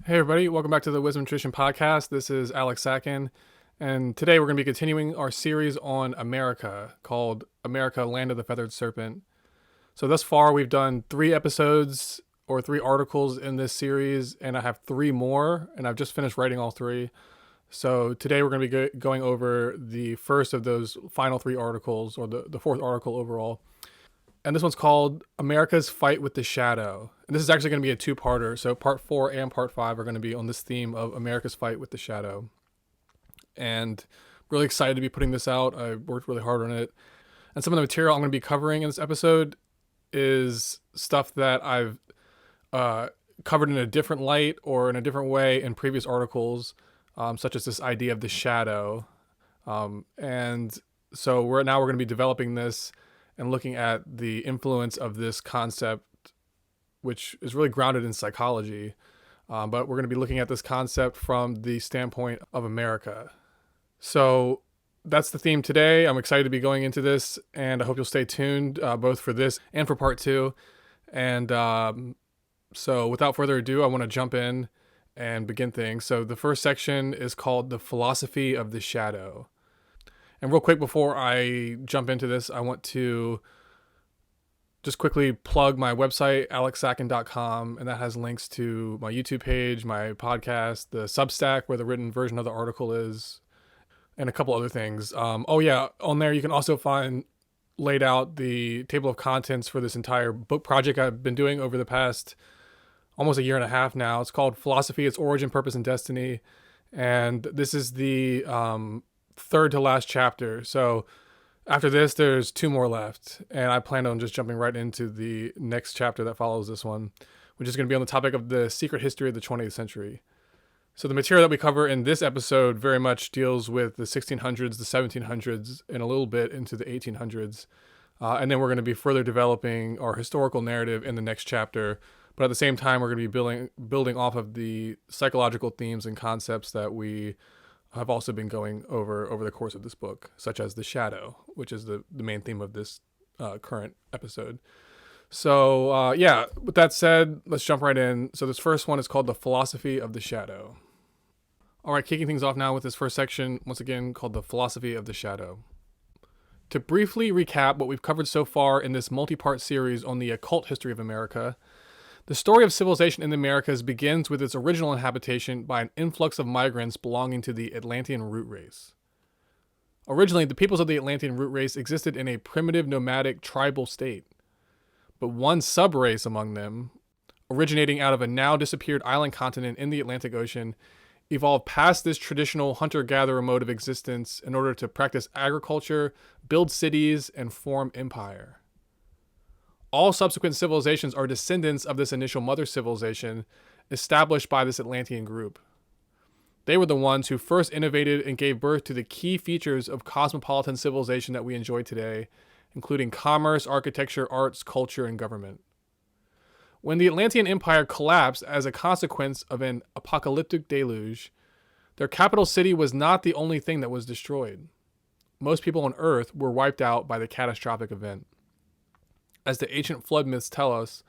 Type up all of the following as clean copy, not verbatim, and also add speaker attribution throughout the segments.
Speaker 1: Hey everybody, welcome back to the Wisdom Tradition podcast. This is Alex Sacken, and today we're going to be continuing our series on America called America, Land of the Feathered Serpent. So thus far we've done 3 episodes or 3 articles in this series, and I have 3 more, and I've just finished writing all 3. So today we're going to be going over the first of those final 3 articles, or the 4th article overall. And this one's called America's Fight with the Shadow. And this is actually going to be a 2-parter. So part 4 and part 5 are going to be on this theme of America's fight with the shadow. And I'm really excited to be putting this out. I worked really hard on it. And some of the material I'm going to be covering in this episode is stuff that I've covered in a different light or in a different way in previous articles, such as this idea of the shadow. And so we're going to be developing this and looking at the influence of this concept, which is really grounded in psychology. But we're going to be looking at this concept from the standpoint of America. So that's the theme today. I'm excited to be going into this, and I hope you'll stay tuned both for this and for part 2. And so without further ado, I want to jump in and begin things. So the first section is called The Philosophy of the Shadow. And real quick, before I jump into this, I want to just quickly plug my website, alexsacken.com, and that has links to my YouTube page, my podcast, the substack where the written version of the article is, and a couple other things. On there you can also find laid out the table of contents for this entire book project I've been doing over the past almost a year and a half now. It's called Philosophy, Its Origin, Purpose, and Destiny. And this is the 3rd to last chapter. So after this, there's 2 more left, and I plan on just jumping right into the next chapter that follows this one, which is going to be on the topic of the secret history of the 20th century. So the material that we cover in this episode very much deals with the 1600s, the 1700s, and a little bit into the 1800s. And then we're going to be further developing our historical narrative in the next chapter. But at the same time, we're going to be building off of the psychological themes and concepts that we have also been going over the course of this book, such as the shadow, which is the main theme of this current episode. So with that said, let's jump right in. So this first one is called The Philosophy of the Shadow. All right, kicking things off now with this first section, once again, called The Philosophy of the Shadow. To briefly recap what we've covered so far in this multi-part series on the occult history of America, the story of civilization in the Americas begins with its original inhabitation by an influx of migrants belonging to the Atlantean root race. Originally, the peoples of the Atlantean root race existed in a primitive nomadic tribal state, but one sub-race among them, originating out of a now disappeared island continent in the Atlantic Ocean, evolved past this traditional hunter-gatherer mode of existence in order to practice agriculture, build cities, and form empire. All subsequent civilizations are descendants of this initial mother civilization established by this Atlantean group. They were the ones who first innovated and gave birth to the key features of cosmopolitan civilization that we enjoy today, including commerce, architecture, arts, culture, and government. When the Atlantean Empire collapsed as a consequence of an apocalyptic deluge, their capital city was not the only thing that was destroyed. Most people on Earth were wiped out by the catastrophic event. As the ancient flood myths tell us,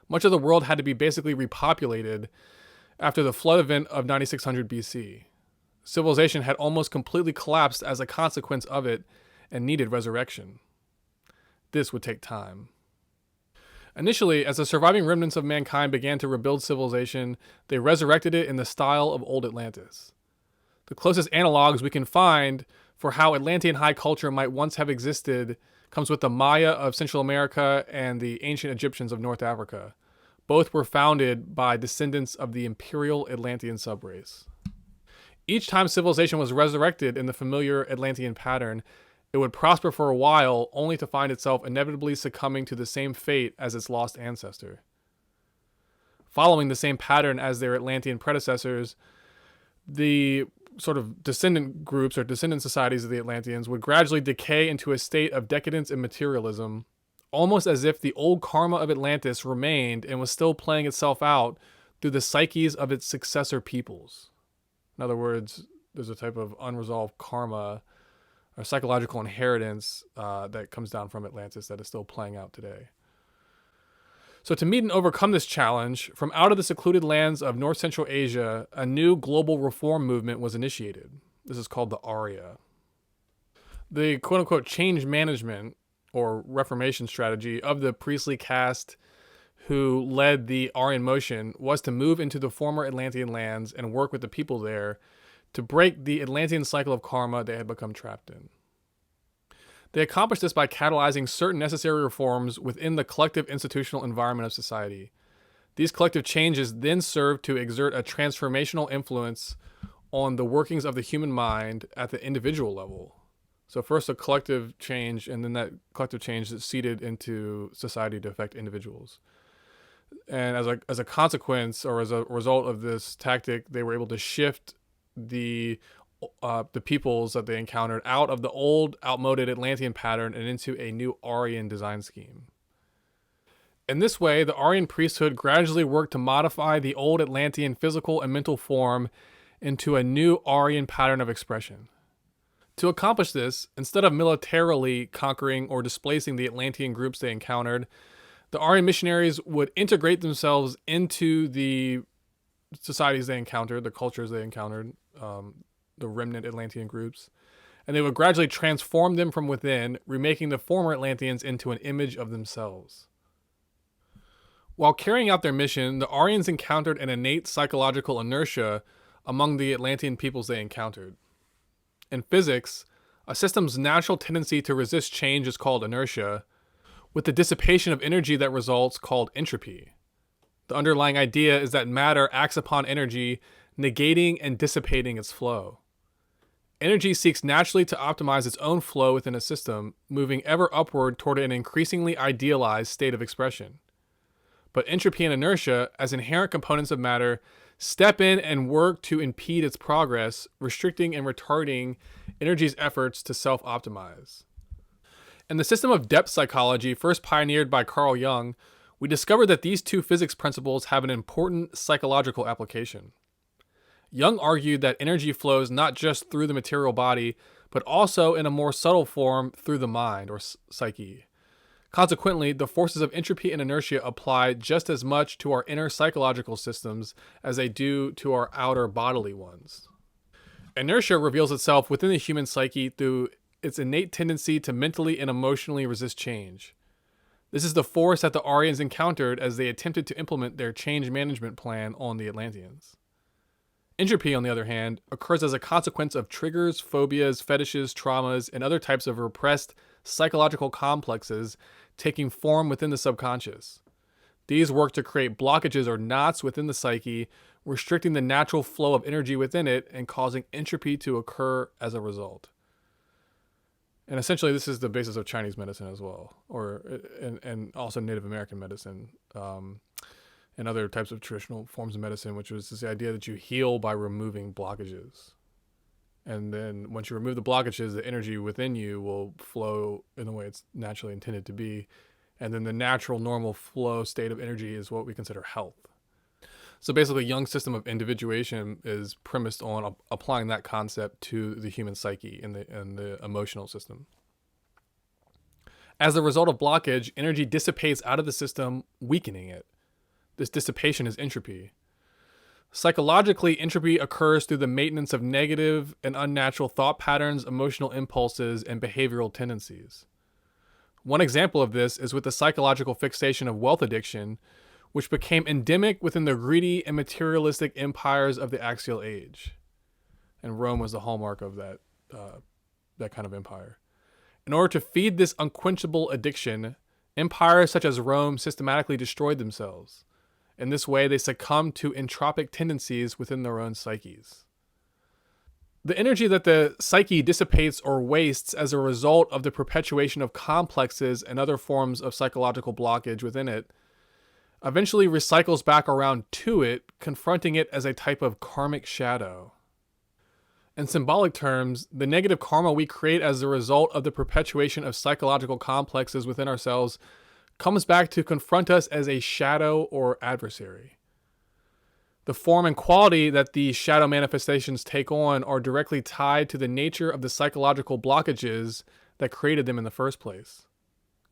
Speaker 1: much of the world had to be basically repopulated after the flood event of 9600 BC. Civilization had almost completely collapsed as a consequence of it and needed resurrection. This would take time. Initially, as the surviving remnants of mankind began to rebuild civilization, they resurrected it in the style of old Atlantis. The closest analogs we can find for how Atlantean high culture might once have existed comes with the Maya of Central America and the ancient Egyptians of North Africa. Both were founded by descendants of the imperial Atlantean subrace. Each time civilization was resurrected in the familiar Atlantean pattern, it would prosper for a while, only to find itself inevitably succumbing to the same fate as its lost ancestor. Following the same pattern as their Atlantean predecessors, the sort of descendant groups or descendant societies of the Atlanteans would gradually decay into a state of decadence and materialism, almost as if the old karma of Atlantis remained and was still playing itself out through the psyches of its successor peoples. In other words, there's a type of unresolved karma or psychological inheritance that comes down from Atlantis that is still playing out today. So to meet and overcome this challenge, from out of the secluded lands of North Central Asia, a new global reform movement was initiated. This is called the Arya. The quote-unquote change management or reformation strategy of the priestly caste who led the Aryan motion was to move into the former Atlantean lands and work with the people there to break the Atlantean cycle of karma they had become trapped in. They accomplished this by catalyzing certain necessary reforms within the collective institutional environment of society. These collective changes then served to exert a transformational influence on the workings of the human mind at the individual level. So first a collective change, and then that collective change is seeded into society to affect individuals. And as a consequence, or as a result of this tactic, they were able to shift the peoples that they encountered out of the old, outmoded Atlantean pattern and into a new Aryan design scheme. In this way, the Aryan priesthood gradually worked to modify the old Atlantean physical and mental form into a new Aryan pattern of expression. To accomplish this, instead of militarily conquering or displacing the Atlantean groups they encountered, the Aryan missionaries would integrate themselves into the societies they encountered, the cultures they encountered, the remnant Atlantean groups, and they would gradually transform them from within, remaking the former Atlanteans into an image of themselves. While carrying out their mission, the Aryans encountered an innate psychological inertia among the Atlantean peoples they encountered. In physics, a system's natural tendency to resist change is called inertia, with the dissipation of energy that results called entropy. The underlying idea is that matter acts upon energy, negating and dissipating its flow. Energy seeks naturally to optimize its own flow within a system, moving ever upward toward an increasingly idealized state of expression. But entropy and inertia, as inherent components of matter, step in and work to impede its progress, restricting and retarding energy's efforts to self-optimize. In the system of depth psychology, first pioneered by Carl Jung, we discovered that these two physics principles have an important psychological application. Jung argued that energy flows not just through the material body, but also in a more subtle form through the mind, or psyche. Consequently, the forces of entropy and inertia apply just as much to our inner psychological systems as they do to our outer bodily ones. Inertia reveals itself within the human psyche through its innate tendency to mentally and emotionally resist change. This is the force that the Aryans encountered as they attempted to implement their change management plan on the Atlanteans. Entropy, on the other hand, occurs as a consequence of triggers, phobias, fetishes, traumas, and other types of repressed psychological complexes taking form within the subconscious. These work to create blockages or knots within the psyche, restricting the natural flow of energy within it and causing entropy to occur as a result. And essentially, this is the basis of Chinese medicine as well, and also Native American medicine, and other types of traditional forms of medicine, which was this idea that you heal by removing blockages. And then once you remove the blockages, the energy within you will flow in the way it's naturally intended to be. And then the natural, normal flow state of energy is what we consider health. So basically, Jung's system of individuation is premised on applying that concept to the human psyche and the emotional system. As a result of blockage, energy dissipates out of the system, weakening it. This dissipation is entropy. Psychologically, entropy occurs through the maintenance of negative and unnatural thought patterns, emotional impulses, and behavioral tendencies. One example of this is with the psychological fixation of wealth addiction, which became endemic within the greedy and materialistic empires of the Axial Age. And Rome was the hallmark of that kind of empire. In order to feed this unquenchable addiction, empires such as Rome systematically destroyed themselves. In this way, they succumb to entropic tendencies within their own psyches. The energy that the psyche dissipates or wastes as a result of the perpetuation of complexes and other forms of psychological blockage within it eventually recycles back around to it, confronting it as a type of karmic shadow. In symbolic terms, the negative karma we create as a result of the perpetuation of psychological complexes within ourselves comes back to confront us as a shadow or adversary. The form and quality that these shadow manifestations take on are directly tied to the nature of the psychological blockages that created them in the first place.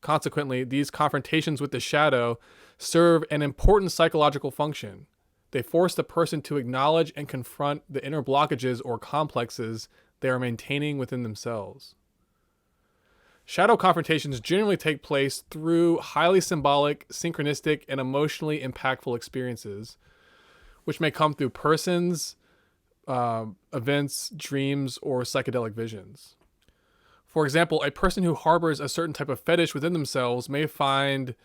Speaker 1: Consequently, these confrontations with the shadow serve an important psychological function. They force the person to acknowledge and confront the inner blockages or complexes they are maintaining within themselves. Shadow confrontations generally take place through highly symbolic, synchronistic, and emotionally impactful experiences, which may come through persons, events, dreams, or psychedelic visions. For example, a person who harbors a certain type of fetish within themselves may find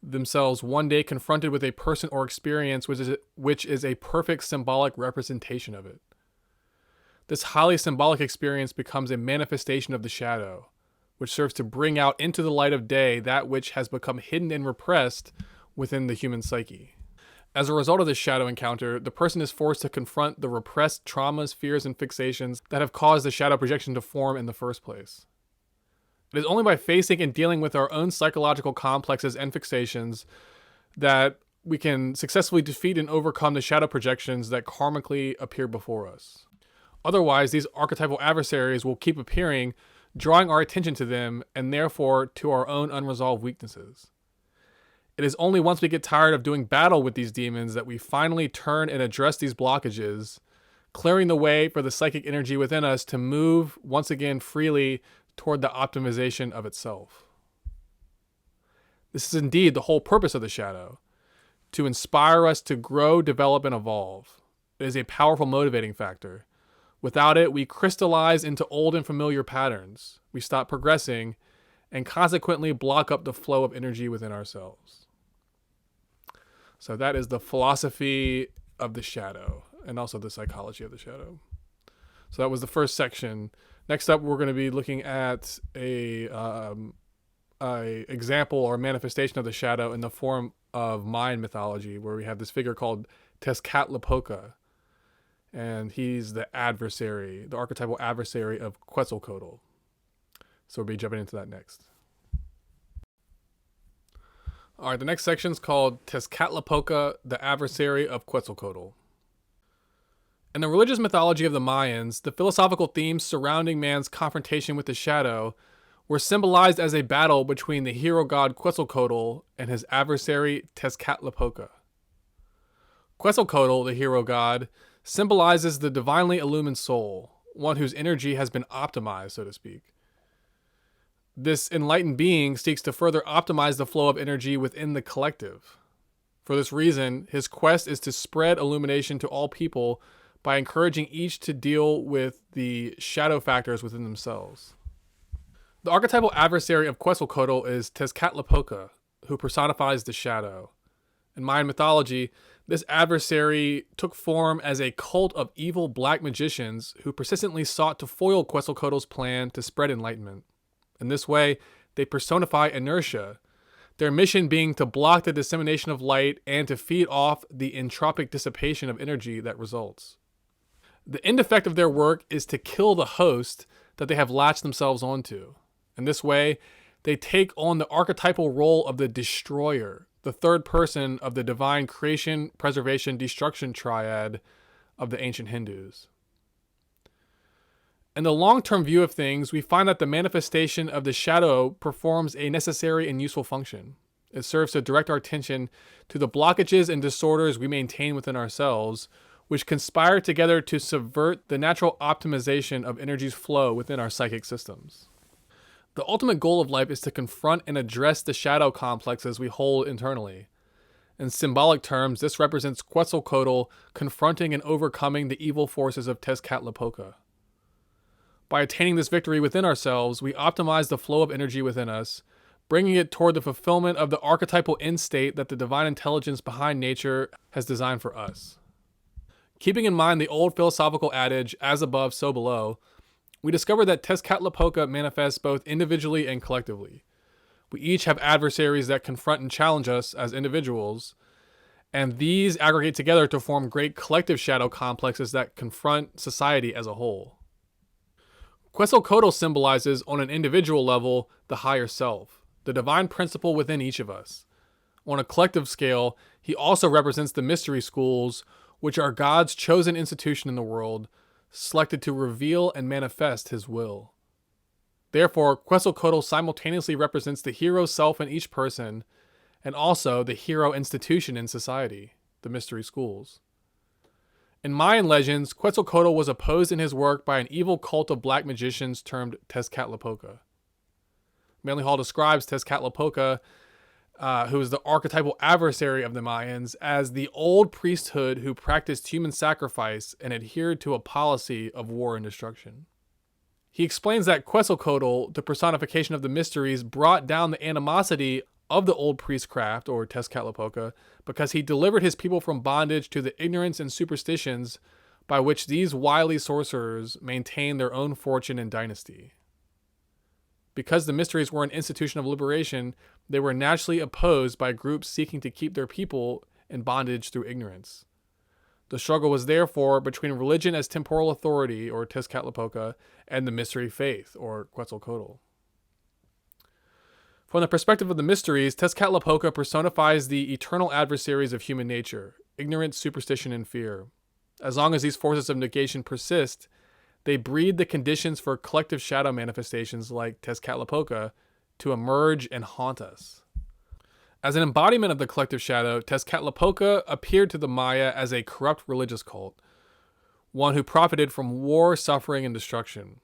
Speaker 1: themselves one day confronted with a person or experience which is a perfect symbolic representation of it. This highly symbolic experience becomes a manifestation of the shadow, which serves to bring out into the light of day that which has become hidden and repressed within the human psyche. As a result of this shadow encounter, the person is forced to confront the repressed traumas, fears, and fixations that have caused the shadow projection to form in the first place. It is only by facing and dealing with our own psychological complexes and fixations that we can successfully defeat and overcome the shadow projections that karmically appear before us. Otherwise, these archetypal adversaries will keep appearing, drawing our attention to them and therefore to our own unresolved weaknesses. It is only once we get tired of doing battle with these demons that we finally turn and address these blockages, clearing the way for the psychic energy within us to move once again freely toward the optimization of itself. This is indeed the whole purpose of the shadow, to inspire us to grow, develop, and evolve. It is a powerful motivating factor. Without it, we crystallize into old and familiar patterns. We stop progressing and consequently block up the flow of energy within ourselves. So that is the philosophy of the shadow and also the psychology of the shadow. So that was the first section. Next up, we're going to be looking at a example or manifestation of the shadow in the form of Mayan mythology, where we have this figure called Tezcatlipoca, and he's the adversary, the archetypal adversary of Quetzalcoatl. So we'll be jumping into that next. All right, the next section is called Tezcatlipoca, the adversary of Quetzalcoatl. In the religious mythology of the Mayans, the philosophical themes surrounding man's confrontation with the shadow were symbolized as a battle between the hero god Quetzalcoatl and his adversary Tezcatlipoca. Quetzalcoatl, the hero god, symbolizes the divinely illumined soul, one whose energy has been optimized, so to speak. This enlightened being seeks to further optimize the flow of energy within the collective. For this reason, his quest is to spread illumination to all people by encouraging each to deal with the shadow factors within themselves. The archetypal adversary of Quetzalcoatl is Tezcatlipoca, who personifies the shadow. In Mayan mythology, this adversary took form as a cult of evil black magicians who persistently sought to foil Quetzalcoatl's plan to spread enlightenment. In this way, they personify inertia, their mission being to block the dissemination of light and to feed off the entropic dissipation of energy that results. The end effect of their work is to kill the host that they have latched themselves onto. In this way, they take on the archetypal role of the destroyer, the third person of the divine creation, preservation, destruction triad of the ancient Hindus. In the long-term view of things, we find that the manifestation of the shadow performs a necessary and useful function. It serves to direct our attention to the blockages and disorders we maintain within ourselves, which conspire together to subvert the natural optimization of energy's flow within our psychic systems. The ultimate goal of life is to confront and address the shadow complexes we hold internally. In symbolic terms, this represents Quetzalcoatl confronting and overcoming the evil forces of Tezcatlipoca. By attaining this victory within ourselves, we optimize the flow of energy within us, bringing it toward the fulfillment of the archetypal end state that the divine intelligence behind nature has designed for us. Keeping in mind the old philosophical adage, as above, so below, we discover that Tezcatlipoca manifests both individually and collectively. We each have adversaries that confront and challenge us as individuals, and these aggregate together to form great collective shadow complexes that confront society as a whole. Quetzalcoatl symbolizes, on an individual level, the higher self, the divine principle within each of us. On a collective scale, he also represents the mystery schools, which are God's chosen institution in the world, selected to reveal and manifest his will. Therefore, Quetzalcoatl simultaneously represents the hero self in each person and also the hero institution in society, the mystery schools. In Mayan legends, Quetzalcoatl was opposed in his work by an evil cult of black magicians termed Tezcatlipoca. Manly Hall describes Tezcatlipoca, who is the archetypal adversary of the Mayans, as the old priesthood who practiced human sacrifice and adhered to a policy of war and destruction. He explains that Quetzalcoatl, the personification of the mysteries, brought down the animosity of the old priestcraft, or Tezcatlipoca, because he delivered his people from bondage to the ignorance and superstitions by which these wily sorcerers maintained their own fortune and dynasty. Because the mysteries were an institution of liberation, they were naturally opposed by groups seeking to keep their people in bondage through ignorance. The struggle was therefore between religion as temporal authority, or Tezcatlipoca, and the mystery faith, or Quetzalcoatl. From the perspective of the mysteries, Tezcatlipoca personifies the eternal adversaries of human nature, ignorance, superstition, and fear. As long as these forces of negation persist, they breed the conditions for collective shadow manifestations like Tezcatlipoca to emerge and haunt us. As an embodiment of the collective shadow, Tezcatlipoca appeared to the Maya as a corrupt religious cult, one who profited from war, suffering, and destruction.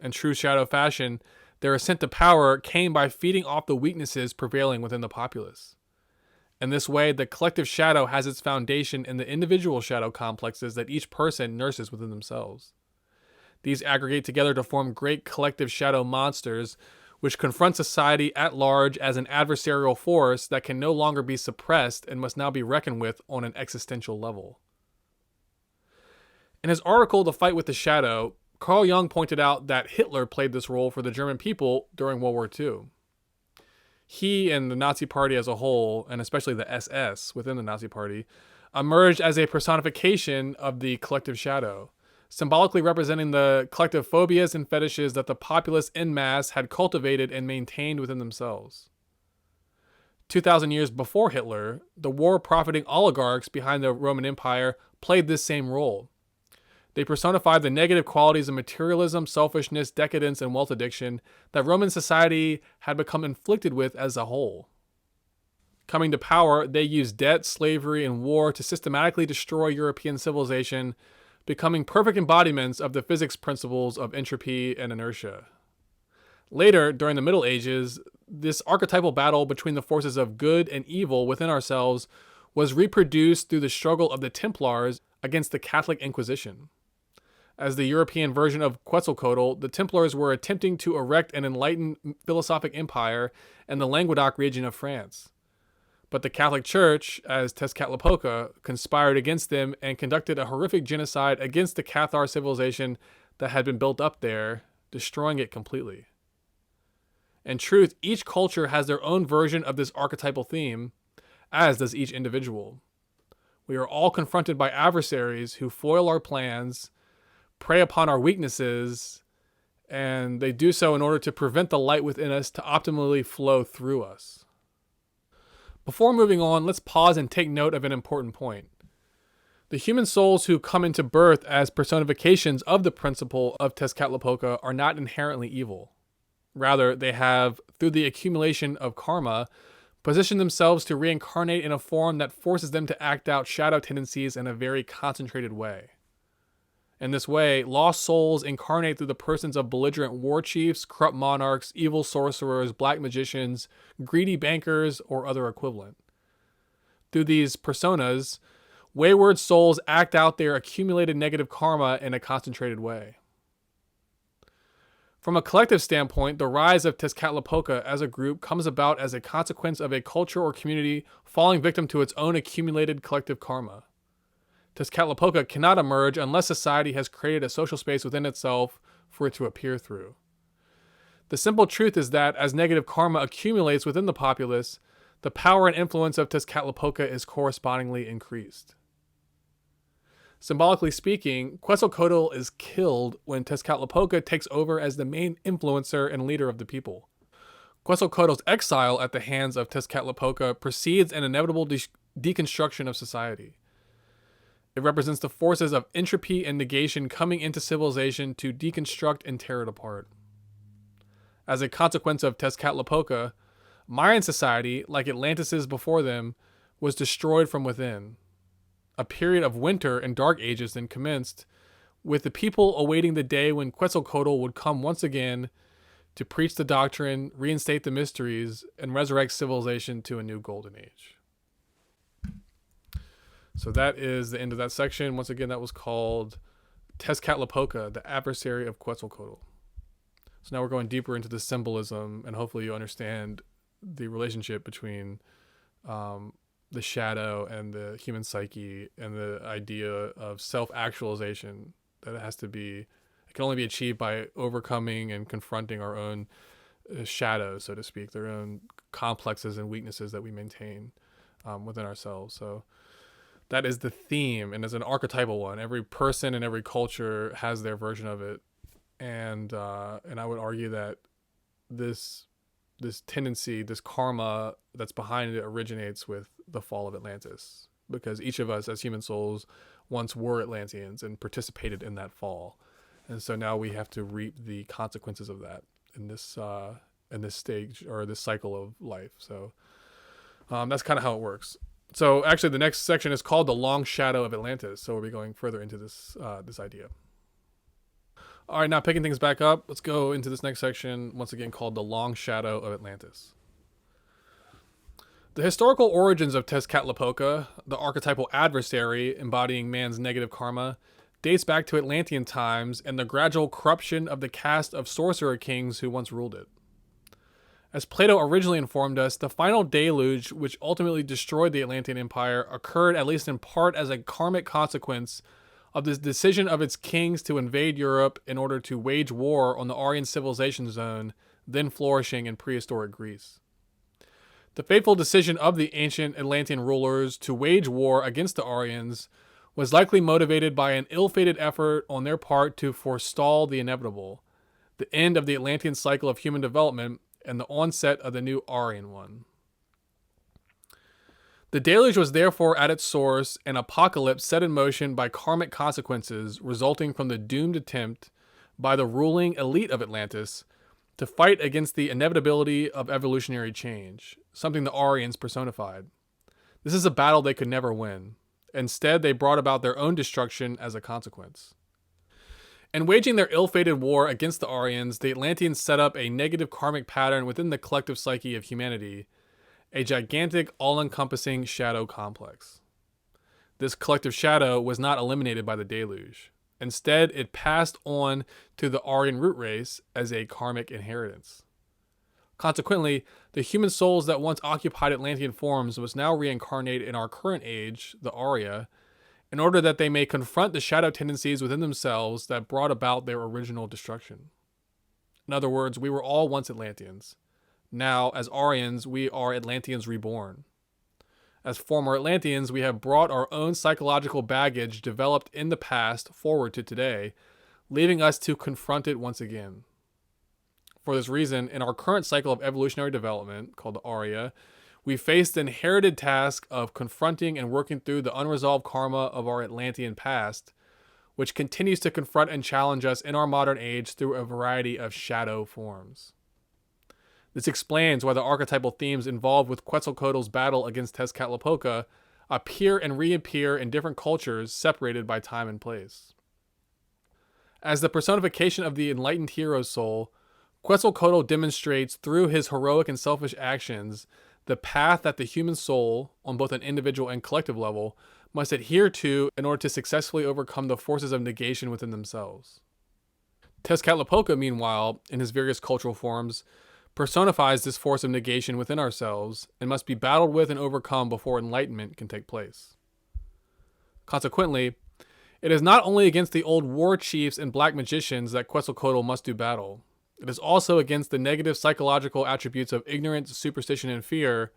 Speaker 1: In true shadow fashion, their ascent to power came by feeding off the weaknesses prevailing within the populace. In this way, the collective shadow has its foundation in the individual shadow complexes that each person nurses within themselves. These aggregate together to form great collective shadow monsters, which confront society at large as an adversarial force that can no longer be suppressed and must now be reckoned with on an existential level. In his article, The Fight with the Shadow, Carl Jung pointed out that Hitler played this role for the German people during World War II. He and the Nazi Party as a whole, and especially the SS within the Nazi Party, emerged as a personification of the collective shadow, symbolically representing the collective phobias and fetishes that the populace en masse had cultivated and maintained within themselves. 2,000 years before Hitler, the war-profiting oligarchs behind the Roman Empire played this same role. They personified the negative qualities of materialism, selfishness, decadence, and wealth addiction that Roman society had become inflicted with as a whole. Coming to power, they used debt, slavery, and war to systematically destroy European civilization, becoming perfect embodiments of the physics principles of entropy and inertia. Later, during the Middle Ages, this archetypal battle between the forces of good and evil within ourselves was reproduced through the struggle of the Templars against the Catholic Inquisition. As the European version of Quetzalcoatl, the Templars were attempting to erect an enlightened philosophic empire in the Languedoc region of France. But the Catholic Church, as Tezcatlipoca, conspired against them and conducted a horrific genocide against the Cathar civilization that had been built up there, destroying it completely. In truth, each culture has their own version of this archetypal theme, as does each individual. We are all confronted by adversaries who foil our plans, prey upon our weaknesses, and they do so in order to prevent the light within us to optimally flow through us. Before moving on, let's pause and take note of an important point. The human souls who come into birth as personifications of the principle of Tezcatlipoca are not inherently evil. Rather, they have, through the accumulation of karma, positioned themselves to reincarnate in a form that forces them to act out shadow tendencies in a very concentrated way. In this way, lost souls incarnate through the persons of belligerent war chiefs, corrupt monarchs, evil sorcerers, black magicians, greedy bankers, or other equivalent. Through these personas, wayward souls act out their accumulated negative karma in a concentrated way. From a collective standpoint, the rise of Tezcatlipoca as a group comes about as a consequence of a culture or community falling victim to its own accumulated collective karma. Tezcatlipoca cannot emerge unless society has created a social space within itself for it to appear through. The simple truth is that as negative karma accumulates within the populace, the power and influence of Tezcatlipoca is correspondingly increased. Symbolically speaking, Quetzalcoatl is killed when Tezcatlipoca takes over as the main influencer and leader of the people. Quetzalcoatl's exile at the hands of Tezcatlipoca precedes an inevitable deconstruction of society. It represents the forces of entropy and negation coming into civilization to deconstruct and tear it apart. As a consequence of Tezcatlipoca, Mayan society, like Atlantis' before them, was destroyed from within. A period of winter and dark ages then commenced, with the people awaiting the day when Quetzalcoatl would come once again to preach the doctrine, reinstate the mysteries, and resurrect civilization to a new golden age. So that is the end of that section. Once again, that was called Tezcatlipoca, the adversary of Quetzalcoatl. So now we're going deeper into the symbolism, and hopefully you understand the relationship between the shadow and the human psyche, and the idea of self-actualization that it can only be achieved by overcoming and confronting our own shadows, so to speak, their own complexes and weaknesses that we maintain within ourselves. So that is the theme, and it's an archetypal one. Every person and every culture has their version of it, and I would argue that this tendency, this karma that's behind it, originates with the fall of Atlantis, because each of us as human souls once were Atlanteans and participated in that fall, and so now we have to reap the consequences of that in this stage, or this cycle of life. So that's kind of how it works. So actually the next section is called The Long Shadow of Atlantis, so we'll be going further into this idea. All right, now picking things back up, let's go into this next section, once again called The Long Shadow of Atlantis. The historical origins of Tezcatlipoca, the archetypal adversary embodying man's negative karma, dates back to Atlantean times and the gradual corruption of the caste of sorcerer kings who once ruled it. As Plato originally informed us, the final deluge, which ultimately destroyed the Atlantean Empire, occurred at least in part as a karmic consequence of the decision of its kings to invade Europe in order to wage war on the Aryan civilization zone, then flourishing in prehistoric Greece. The fateful decision of the ancient Atlantean rulers to wage war against the Aryans was likely motivated by an ill-fated effort on their part to forestall the inevitable, the end of the Atlantean cycle of human development, and the onset of the new Aryan one. The deluge was therefore at its source an apocalypse set in motion by karmic consequences resulting from the doomed attempt by the ruling elite of Atlantis to fight against the inevitability of evolutionary change, something the Aryans personified. This is a battle they could never win. Instead, they brought about their own destruction as a consequence. In waging their ill-fated war against the Aryans, the Atlanteans set up a negative karmic pattern within the collective psyche of humanity, a gigantic, all-encompassing shadow complex. This collective shadow was not eliminated by the deluge. Instead, it passed on to the Aryan root race as a karmic inheritance. Consequently, the human souls that once occupied Atlantean forms must now reincarnate in our current age, the Arya, in order that they may confront the shadow tendencies within themselves that brought about their original destruction. In other words, we were all once Atlanteans. Now, as Aryans, we are Atlanteans reborn. As former Atlanteans, we have brought our own psychological baggage developed in the past forward to today, leaving us to confront it once again. For this reason, in our current cycle of evolutionary development, called the Arya, we face the inherited task of confronting and working through the unresolved karma of our Atlantean past, which continues to confront and challenge us in our modern age through a variety of shadow forms. This explains why the archetypal themes involved with Quetzalcoatl's battle against Tezcatlipoca appear and reappear in different cultures separated by time and place. As the personification of the enlightened hero's soul, Quetzalcoatl demonstrates through his heroic and selfish actions the path that the human soul, on both an individual and collective level, must adhere to in order to successfully overcome the forces of negation within themselves. Tezcatlipoca, meanwhile, in his various cultural forms, personifies this force of negation within ourselves and must be battled with and overcome before enlightenment can take place. Consequently, it is not only against the old war chiefs and black magicians that Quetzalcoatl must do battle. It is also against the negative psychological attributes of ignorance, superstition, and fear,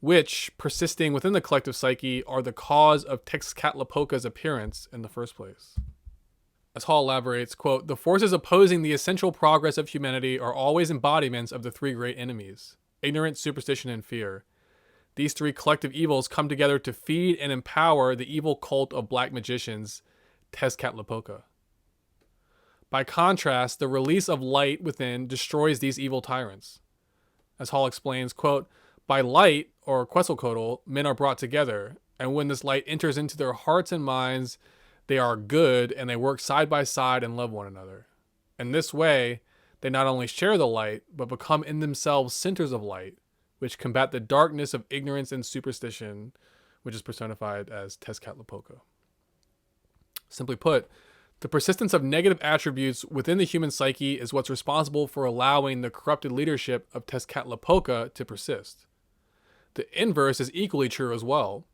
Speaker 1: which, persisting within the collective psyche, are the cause of Tezcatlipoca's appearance in the first place. As Hall elaborates, quote, "The forces opposing the essential progress of humanity are always embodiments of the three great enemies, ignorance, superstition, and fear. These three collective evils come together to feed and empower the evil cult of black magicians, Tezcatlipoca. By contrast, the release of light within destroys these evil tyrants. As Hall explains, quote, by light, or Quetzalcoatl, men are brought together, and when this light enters into their hearts and minds, they are good, and they work side by side and love one another. In this way, they not only share the light, but become in themselves centers of light, which combat the darkness of ignorance and superstition, which is personified as Tezcatlipoca. Simply put, the persistence of negative attributes within the human psyche is what's responsible for allowing the corrupted leadership of Tezcatlipoca to persist. The inverse is equally true as well.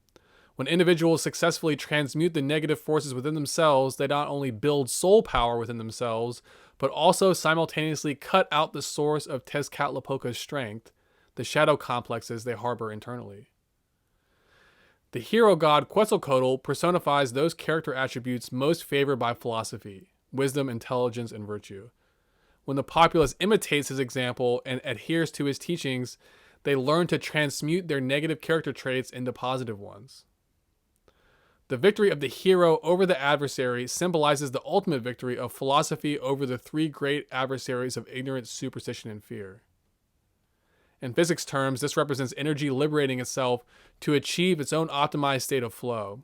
Speaker 1: When individuals successfully transmute the negative forces within themselves, they not only build soul power within themselves, but also simultaneously cut out the source of Tezcatlipoca's strength, the shadow complexes they harbor internally. The hero god Quetzalcoatl personifies those character attributes most favored by philosophy: wisdom, intelligence, and virtue. When the populace imitates his example and adheres to his teachings, they learn to transmute their negative character traits into positive ones. The victory of the hero over the adversary symbolizes the ultimate victory of philosophy over the three great adversaries of ignorance, superstition, and fear. In physics terms, this represents energy liberating itself to achieve its own optimized state of flow.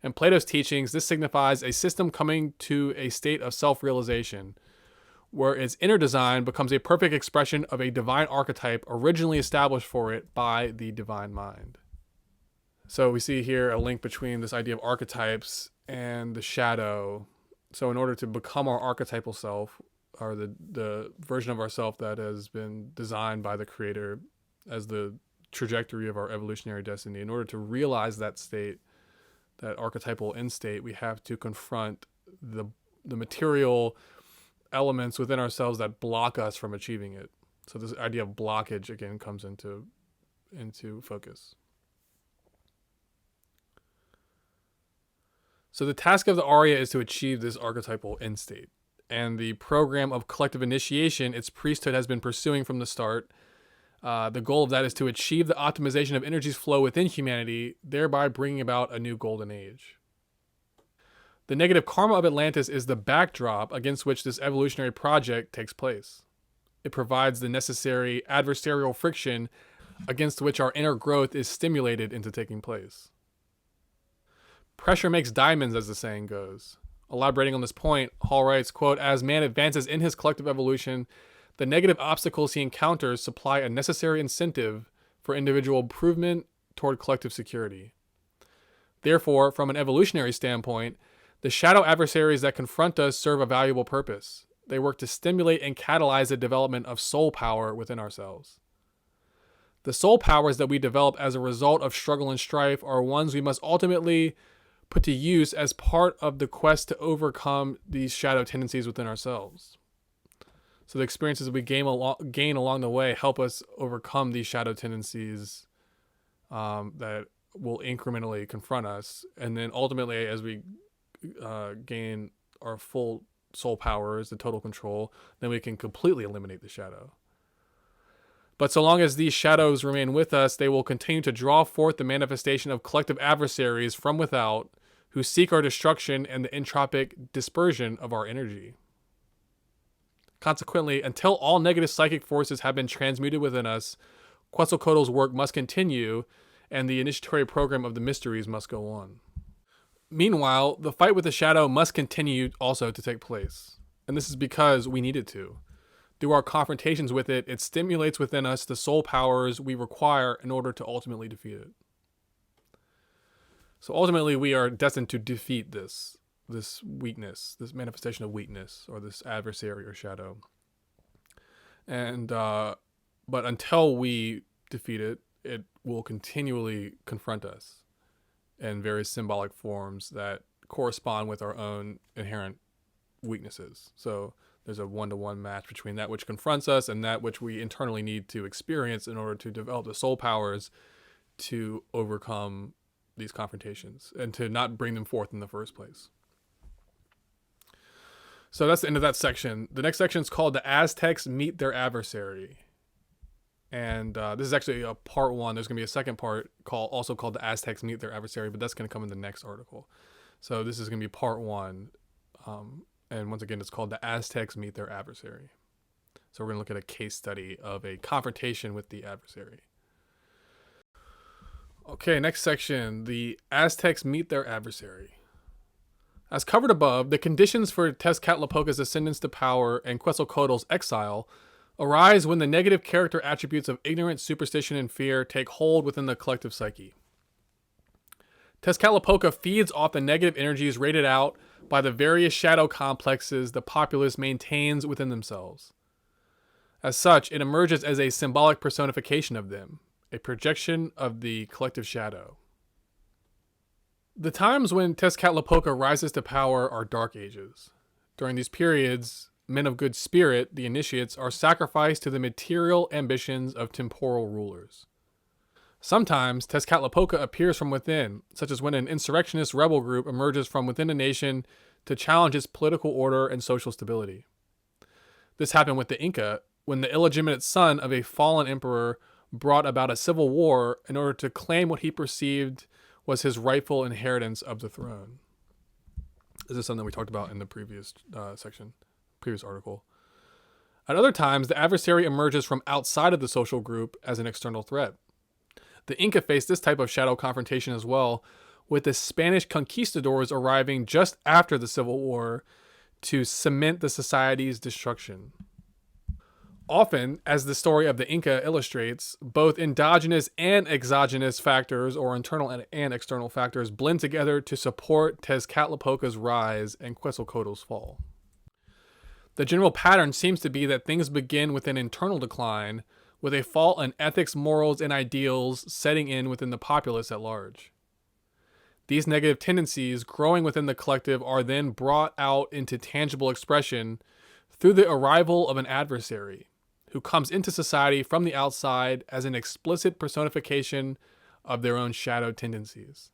Speaker 1: In Plato's teachings, this signifies a system coming to a state of self-realization, where its inner design becomes a perfect expression of a divine archetype originally established for it by the divine mind. So we see here a link between this idea of archetypes and the shadow. So in order to become our archetypal self, or the version of ourself that has been designed by the creator as the trajectory of our evolutionary destiny, in order to realize that state, that archetypal end state, we have to confront the material elements within ourselves that block us from achieving it. So this idea of blockage again comes into focus. So the task of the Arya is to achieve this archetypal end state. And the program of collective initiation its priesthood has been pursuing from the start, the goal of that is to achieve the optimization of energy's flow within humanity, thereby bringing about a new golden age. The negative karma of Atlantis is the backdrop against which this evolutionary project takes place. It provides the necessary adversarial friction against which our inner growth is stimulated into taking place. Pressure makes diamonds, as the saying goes. Elaborating on this point, Hall writes, quote, as man advances in his collective evolution, the negative obstacles he encounters supply a necessary incentive for individual improvement toward collective security. Therefore, from an evolutionary standpoint, the shadow adversaries that confront us serve a valuable purpose. They work to stimulate and catalyze the development of soul power within ourselves. The soul powers that we develop as a result of struggle and strife are ones we must ultimately put to use as part of the quest to overcome these shadow tendencies within ourselves. So the experiences that we gain along the way help us overcome these shadow tendencies that will incrementally confront us. And then ultimately, as we gain our full soul powers, the total control, then we can completely eliminate the shadow. But so long as these shadows remain with us, they will continue to draw forth the manifestation of collective adversaries from without who seek our destruction and the entropic dispersion of our energy. Consequently, until all negative psychic forces have been transmuted within us, Quetzalcoatl's work must continue, and the initiatory program of the mysteries must go on. Meanwhile, the fight with the shadow must continue also to take place, and this is because we need it to. Through our confrontations with it, it stimulates within us the soul powers we require in order to ultimately defeat it. So ultimately, we are destined to defeat this weakness, this manifestation of weakness, or this adversary or shadow. And but until we defeat it, it will continually confront us in various symbolic forms that correspond with our own inherent weaknesses. So there's a one-to-one match between that which confronts us and that which we internally need to experience in order to develop the soul powers to overcome these confrontations and to not bring them forth in the first place. So that's the end of that section. The next section is called The Aztecs Meet Their Adversary. And this is actually a part one. There's going to be a second part also called The Aztecs Meet Their Adversary, but that's going to come in the next article. So this is going to be part one. And once again, it's called The Aztecs Meet Their Adversary. So we're going to look at a case study of a confrontation with the adversary. Okay, next section. The Aztecs meet their adversary. As covered above, the conditions for Tezcatlipoca's ascendance to power and Quetzalcoatl's exile arise when the negative character attributes of ignorance, superstition, and fear take hold within the collective psyche. Tezcatlipoca feeds off the negative energies rated out by the various shadow complexes the populace maintains within themselves. As such, it emerges as a symbolic personification of them, a projection of the collective shadow. The times when Tezcatlipoca rises to power are dark ages. During these periods, men of good spirit, the initiates, are sacrificed to the material ambitions of temporal rulers. Sometimes Tezcatlipoca appears from within, such as when an insurrectionist rebel group emerges from within a nation to challenge its political order and social stability. This happened with the Inca, when the illegitimate son of a fallen emperor brought about a civil war in order to claim what he perceived was his rightful inheritance of the throne. This is something we talked about in the previous article. At other times, the adversary emerges from outside of the social group as an external threat. The Inca faced this type of shadow confrontation as well, with the Spanish conquistadors arriving just after the Civil War to cement the society's destruction. Often, as the story of the Inca illustrates, both endogenous and exogenous factors, or internal and external factors, blend together to support Tezcatlipoca's rise and Quetzalcoatl's fall. The general pattern seems to be that things begin with an internal decline, with a fall in ethics, morals, and ideals setting in within the populace at large. These negative tendencies growing within the collective are then brought out into tangible expression through the arrival of an adversary, who comes into society from the outside as an explicit personification of their own shadow tendencies.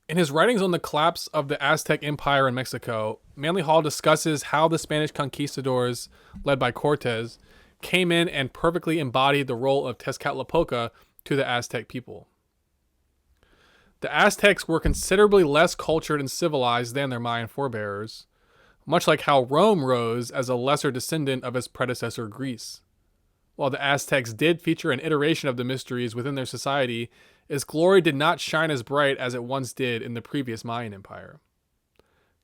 Speaker 1: In his writings on the collapse of the Aztec Empire in Mexico, Manly Hall discusses how the Spanish conquistadors, led by Cortez, came in and perfectly embodied the role of Tezcatlipoca to the Aztec people. The Aztecs were considerably less cultured and civilized than their Mayan forebears, much like how Rome rose as a lesser descendant of its predecessor Greece. While the Aztecs did feature an iteration of the mysteries within their society, its glory did not shine as bright as it once did in the previous Mayan Empire.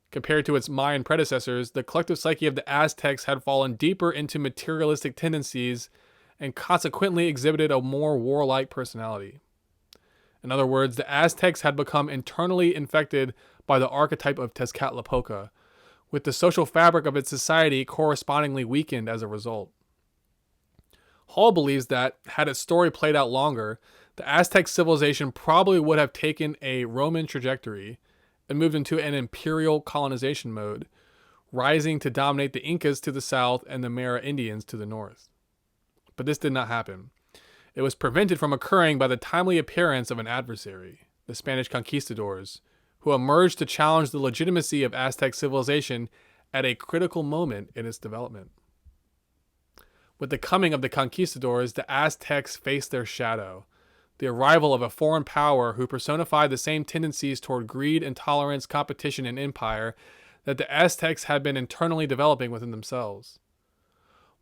Speaker 1: Compared to its Mayan predecessors, the collective psyche of the Aztecs had fallen deeper into materialistic tendencies and consequently exhibited a more warlike personality. In other words, the Aztecs had become internally infected by the archetype of Tezcatlipoca, with the social fabric of its society correspondingly weakened as a result. Hall believes that, had its story played out longer, the Aztec civilization probably would have taken a Roman trajectory and moved into an imperial colonization mode, rising to dominate the Incas to the south and the Mara Indians to the north. But this did not happen. It was prevented from occurring by the timely appearance of an adversary, the Spanish conquistadors, who emerged to challenge the legitimacy of Aztec civilization at a critical moment in its development. With the coming of the conquistadors, the Aztecs faced their shadow, the arrival of a foreign power who personified the same tendencies toward greed, intolerance, competition, and empire that the Aztecs had been internally developing within themselves.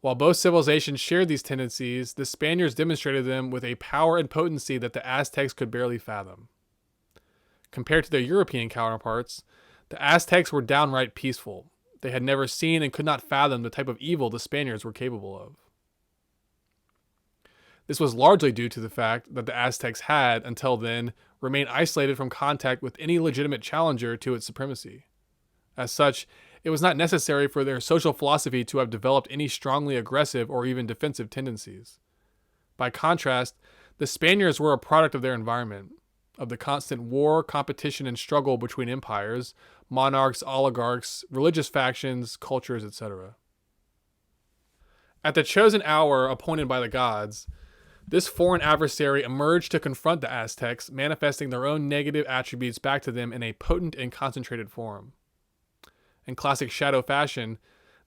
Speaker 1: While both civilizations shared these tendencies, the Spaniards demonstrated them with a power and potency that the Aztecs could barely fathom. Compared to their European counterparts, the Aztecs were downright peaceful. They had never seen and could not fathom the type of evil the Spaniards were capable of. This was largely due to the fact that the Aztecs had, until then, remained isolated from contact with any legitimate challenger to its supremacy. As such, it was not necessary for their social philosophy to have developed any strongly aggressive or even defensive tendencies. By contrast, the Spaniards were a product of their environment, of the constant war, competition, and struggle between empires, monarchs, oligarchs, religious factions, cultures, etc. At the chosen hour appointed by the gods, this foreign adversary emerged to confront the Aztecs, manifesting their own negative attributes back to them in a potent and concentrated form. In classic shadow fashion,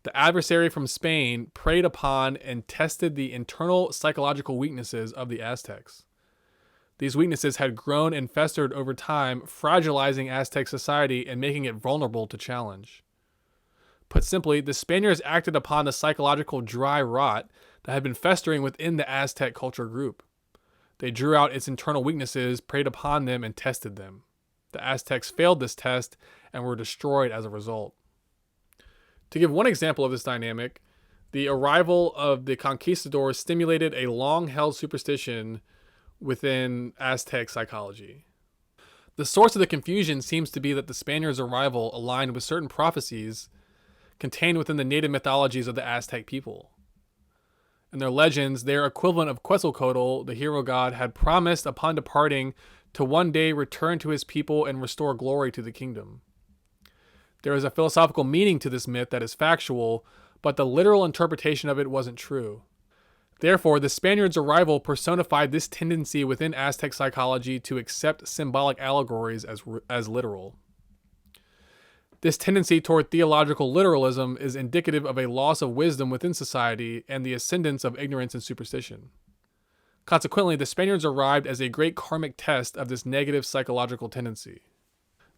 Speaker 1: the adversary from Spain preyed upon and tested the internal psychological weaknesses of the Aztecs. These weaknesses had grown and festered over time, fragilizing Aztec society and making it vulnerable to challenge. Put simply, the Spaniards acted upon the psychological dry rot that had been festering within the Aztec culture group. They drew out its internal weaknesses, preyed upon them, and tested them. The Aztecs failed this test and were destroyed as a result. To give one example of this dynamic, the arrival of the conquistadors stimulated a long-held superstition within Aztec psychology. The source of the confusion seems to be that the Spaniards' arrival aligned with certain prophecies contained within the native mythologies of the Aztec people. In their legends, their equivalent of Quetzalcoatl, the hero god, had promised upon departing to one day return to his people and restore glory to the kingdom. There is a philosophical meaning to this myth that is factual, but the literal interpretation of it wasn't true. Therefore, the Spaniards' arrival personified this tendency within Aztec psychology to accept symbolic allegories as literal. This tendency toward theological literalism is indicative of a loss of wisdom within society and the ascendance of ignorance and superstition. Consequently, the Spaniards arrived as a great karmic test of this negative psychological tendency.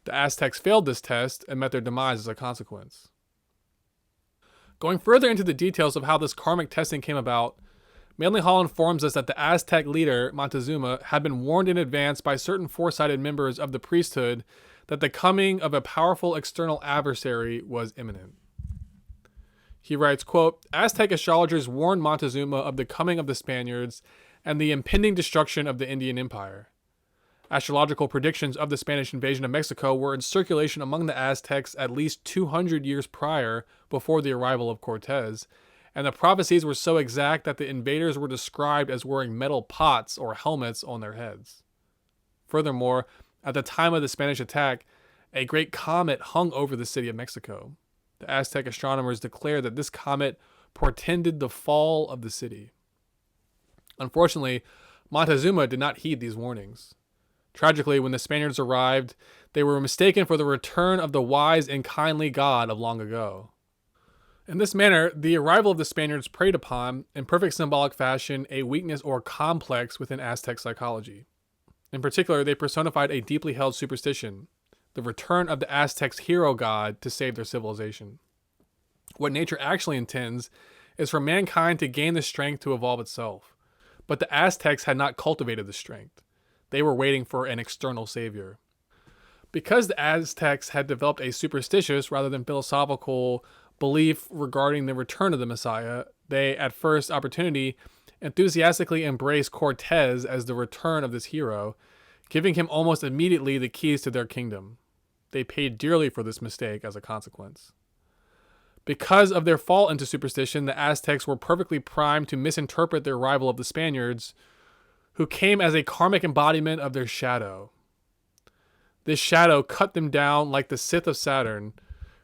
Speaker 1: The Aztecs failed this test and met their demise as a consequence. Going further into the details of how this karmic testing came about, Manly Hall informs us that the Aztec leader, Montezuma, had been warned in advance by certain foresighted members of the priesthood that the coming of a powerful external adversary was imminent. He writes, quote, Aztec astrologers warned Montezuma of the coming of the Spaniards and the impending destruction of the Indian Empire. Astrological predictions of the Spanish invasion of Mexico were in circulation among the Aztecs at least 200 years prior, before the arrival of Cortez, and the prophecies were so exact that the invaders were described as wearing metal pots or helmets on their heads. Furthermore, at the time of the Spanish attack, a great comet hung over the city of Mexico. The Aztec astronomers declared that this comet portended the fall of the city. Unfortunately, Montezuma did not heed these warnings. Tragically, when the Spaniards arrived, they were mistaken for the return of the wise and kindly God of long ago. In this manner, the arrival of the Spaniards preyed upon, in perfect symbolic fashion, a weakness or complex within Aztec psychology. In particular, they personified a deeply held superstition, the return of the Aztecs' hero god to save their civilization. What nature actually intends is for mankind to gain the strength to evolve itself. But the Aztecs had not cultivated the strength. They were waiting for an external savior. Because the Aztecs had developed a superstitious rather than philosophical belief regarding the return of the Messiah, they, at first opportunity, enthusiastically embraced Cortez as the return of this hero, giving him almost immediately the keys to their kingdom. They paid dearly for this mistake as a consequence. Because of their fall into superstition, the Aztecs were perfectly primed to misinterpret their arrival of the Spaniards, who came as a karmic embodiment of their shadow. This shadow cut them down like the Sith of Saturn,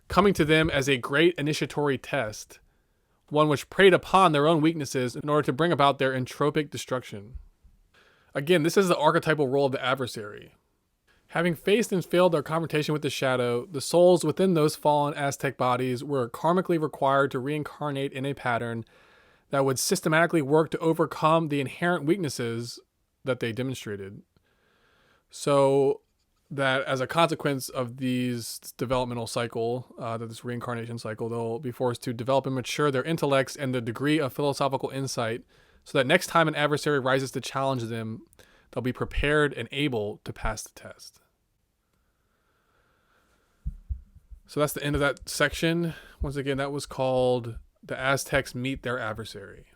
Speaker 1: coming to them as a great initiatory test, one which preyed upon their own weaknesses in order to bring about their entropic destruction. Again, this is the archetypal role of the adversary. Having faced and failed their confrontation with the shadow, the souls within those fallen Aztec bodies were karmically required to reincarnate in a pattern that would systematically work to overcome the inherent weaknesses that they demonstrated. So that as a consequence of these developmental cycle, this reincarnation cycle, they'll be forced to develop and mature their intellects and the degree of philosophical insight so that next time an adversary rises to challenge them, they'll be prepared and able to pass the test. So that's the end of that section. Once again, that was called The Aztecs Meet Their Adversary.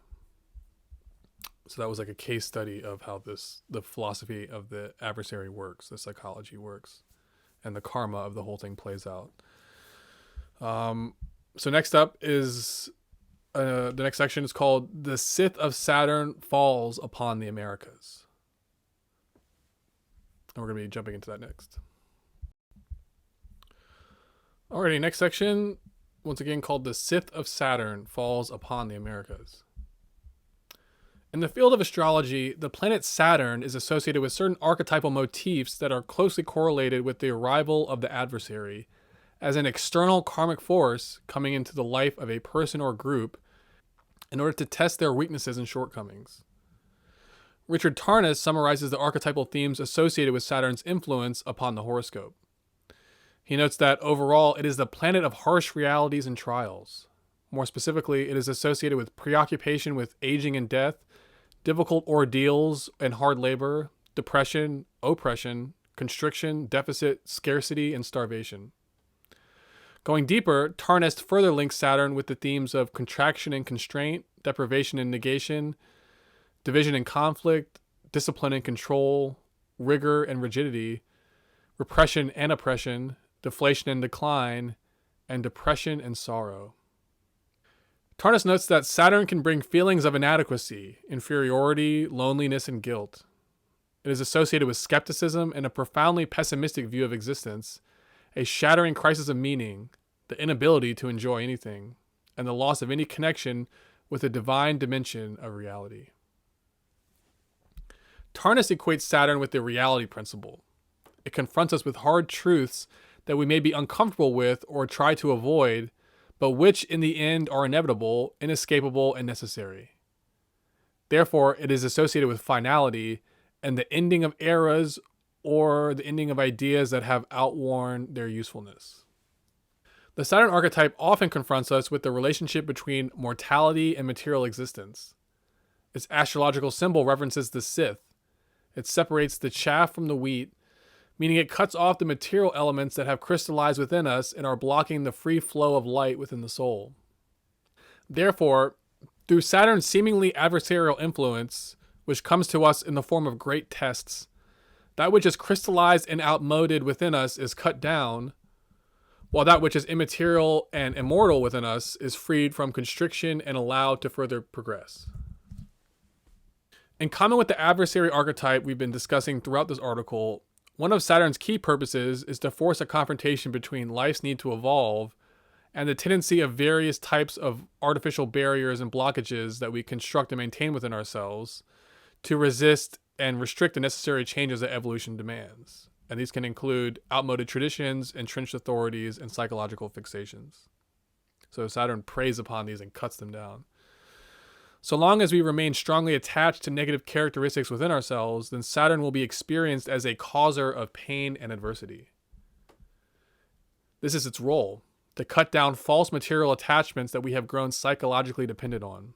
Speaker 1: So that was like a case study of how the philosophy of the adversary works, the psychology works, and the karma of the whole thing plays out. So next up is the next section is called The Sith of Saturn Falls Upon the Americas. And we're going to be jumping into that next. Alrighty, next section, once again called The Sith of Saturn Falls Upon the Americas. In the field of astrology, the planet Saturn is associated with certain archetypal motifs that are closely correlated with the arrival of the adversary as an external karmic force coming into the life of a person or group in order to test their weaknesses and shortcomings. Richard Tarnas summarizes the archetypal themes associated with Saturn's influence upon the horoscope. He notes that overall, it is the planet of harsh realities and trials. More specifically, it is associated with preoccupation with aging and death, difficult ordeals and hard labor, depression, oppression, constriction, deficit, scarcity, and starvation. Going deeper, Tarnest further links Saturn with the themes of contraction and constraint, deprivation and negation, division and conflict, discipline and control, rigor and rigidity, repression and oppression, deflation and decline, and depression and sorrow. Tarnest notes that Saturn can bring feelings of inadequacy, inferiority, loneliness, and guilt. It is associated with skepticism and a profoundly pessimistic view of existence, a shattering crisis of meaning, the inability to enjoy anything, and the loss of any connection with the divine dimension of reality. Tarnest equates Saturn with the reality principle. It confronts us with hard truths that we may be uncomfortable with or try to avoid, but which in the end are inevitable, inescapable, and necessary. Therefore, it is associated with finality and the ending of eras or the ending of ideas that have outworn their usefulness. The Saturn archetype often confronts us with the relationship between mortality and material existence. Its astrological symbol references the Sith. It separates the chaff from the wheat, meaning it cuts off the material elements that have crystallized within us and are blocking the free flow of light within the soul. Therefore, through Saturn's seemingly adversarial influence, which comes to us in the form of great tests, that which is crystallized and outmoded within us is cut down, while that which is immaterial and immortal within us is freed from constriction and allowed to further progress. In common with the adversary archetype we've been discussing throughout this article, one of Saturn's key purposes is to force a confrontation between life's need to evolve and the tendency of various types of artificial barriers and blockages that we construct and maintain within ourselves to resist and restrict the necessary changes that evolution demands. And these can include outmoded traditions, entrenched authorities, and psychological fixations. So Saturn preys upon these and cuts them down. So long as we remain strongly attached to negative characteristics within ourselves, then Saturn will be experienced as a causer of pain and adversity. This is its role, to cut down false material attachments that we have grown psychologically dependent on.